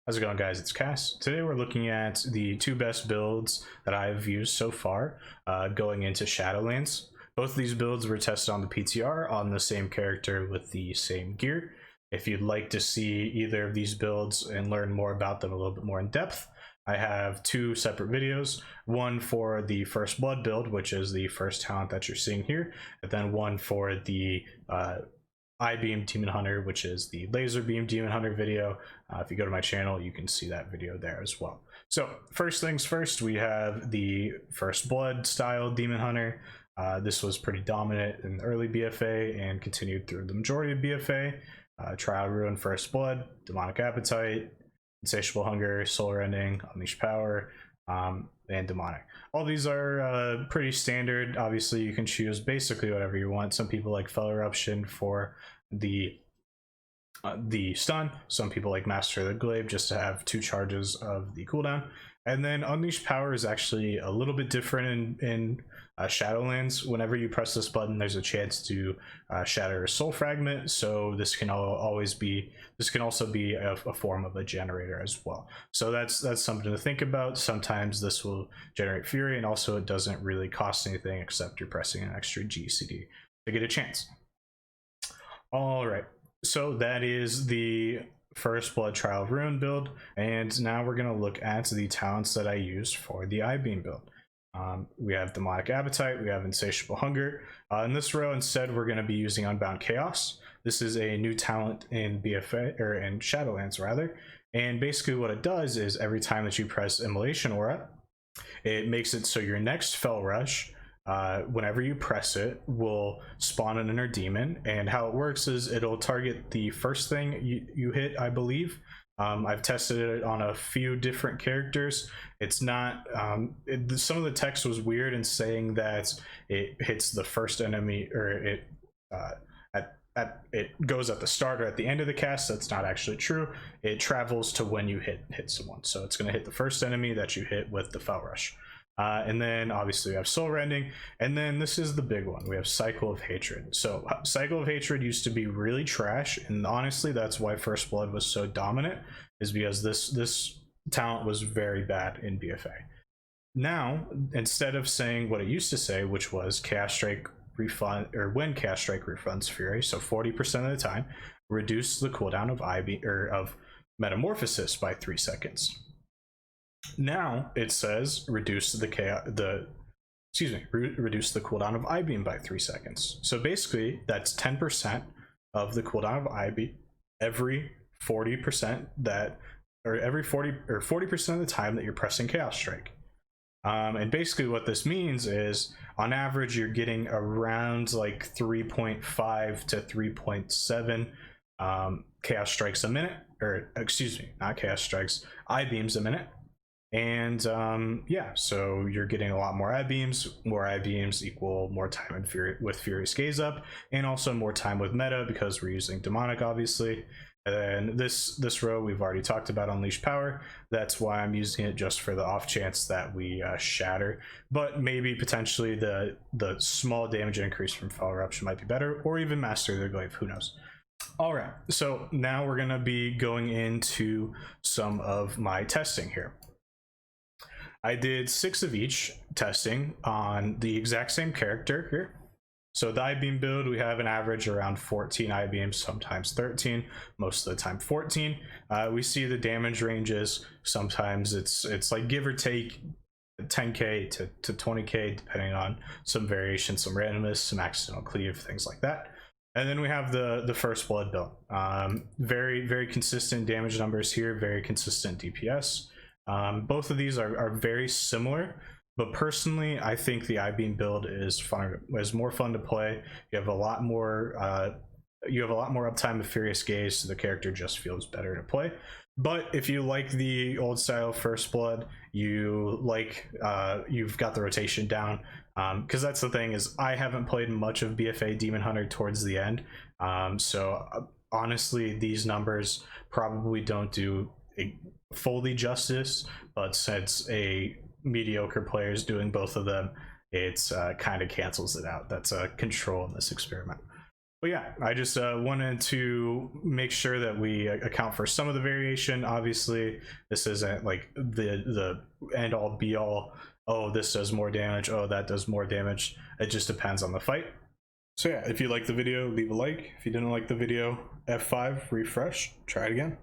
How's it going, guys? It's Kass. Today we're looking at the two best builds that I've used so far going into Shadowlands. Both of these builds were tested on the PTR on the same character with the same gear. If you'd like to see either of these builds and learn more about them a little bit more in depth, I have two separate videos. One for the First Blood build, which is the first talent that you're seeing here, and then one for the I-Beam Demon Hunter, which is the Laser Beam Demon Hunter video. If you go to my channel, you can see that video there as well. So first things first, we have the First Blood style Demon Hunter. This was pretty dominant in the early BFA and continued through the majority of BFA. Trial Ruin, First Blood, Demonic Appetite, Insatiable Hunger, Soul Rending, Unleash Power, and Demonic. All these are pretty standard. Obviously, you can choose basically whatever you want. Some people like Fell Eruption for the stun. Some people like Master of the Glaive just to have 2 charges of the cooldown. And then Unleash Power is actually a little bit different in Shadowlands. Whenever you press this button, there's a chance to shatter a soul fragment. So this can also be a form of a generator as well. So that's something to think about. Sometimes this will generate fury, and also it doesn't really cost anything except you're pressing an extra GCD to get a chance. All right, so that is the First Blood Trial Ruin build, and now we're going to look at the talents that I used for the I-Beam build. We have Demonic Appetite, we have Insatiable Hunger. In this row, instead, we're going to be using Unbound Chaos. This is a new talent in BFA, or in Shadowlands rather, and basically what it does is every time that you press Immolation Aura, it makes it so your next Fell Rush, whenever you press it, will spawn an inner demon. And how it works is it'll target the first thing you hit, I believe. I've tested it on a few different characters. It's not some of the text was weird in saying that it hits the first enemy, or it goes at the start or at the end of the cast. That's not actually true. It travels to when you hit someone, so it's going to hit the first enemy that you hit with the Fell Rush. And then obviously we have Soul Rending, and then this is the big one. We have Cycle of Hatred. So Cycle of Hatred used to be really trash, and honestly that's why First Blood was so dominant, is because this talent was very bad in BFA. Now, instead of saying what it used to say, which was Chaos Strike refund, or when Chaos Strike refunds Fury, so 40% of the time, reduce the cooldown of Metamorphosis by 3 seconds. Now it says reduce the cooldown of I-Beam by 3 seconds. So basically that's 10% of the cooldown of I-Beam every 40% every 40% of the time that you're pressing Chaos Strike. And basically what this means is on average you're getting around like 3.5 to 3.7 Chaos Strikes a minute, or excuse me, not Chaos Strikes, I-Beams a minute. And yeah, so you're getting a lot more I-Beams. More I-Beams equal more time with Furious Gaze Up, and also more time with meta because we're using Demonic, obviously. And then this row we've already talked about Unleash Power. That's why I'm using it, just for the off chance that we shatter. But maybe potentially the small damage increase from Fell Eruption might be better, or even Master of the Glaive, who knows. All right, so now we're gonna be going into some of my testing here. I did 6 of each testing on the exact same character here. So the I-Beam build, we have an average around 14 I-Beams, sometimes 13, most of the time 14. We see the damage ranges. Sometimes it's like give or take 10k to 20k, depending on some variation, some randomness, some accidental cleave, things like that. And then we have the First Blood build. Very, very consistent damage numbers here, very consistent DPS. Both of these are very similar, but personally I think the I-Beam build is more fun to play. You have a lot more uptime with Furious Gaze, so the character just feels better to play. But if you like the old style First Blood, you've got the rotation down, because that's the thing, is I haven't played much of BFA Demon Hunter towards the end, so honestly these numbers probably don't do fully justice, but since a mediocre player is doing both of them, it's kind of cancels it out. That's a control in this experiment. But yeah, I just wanted to make sure that we account for some of the variation. Obviously, this isn't like the end all be all. Oh, this does more damage. Oh, that does more damage. It just depends on the fight. So yeah, if you liked the video, leave a like. If you didn't like the video, F5, refresh, try it again.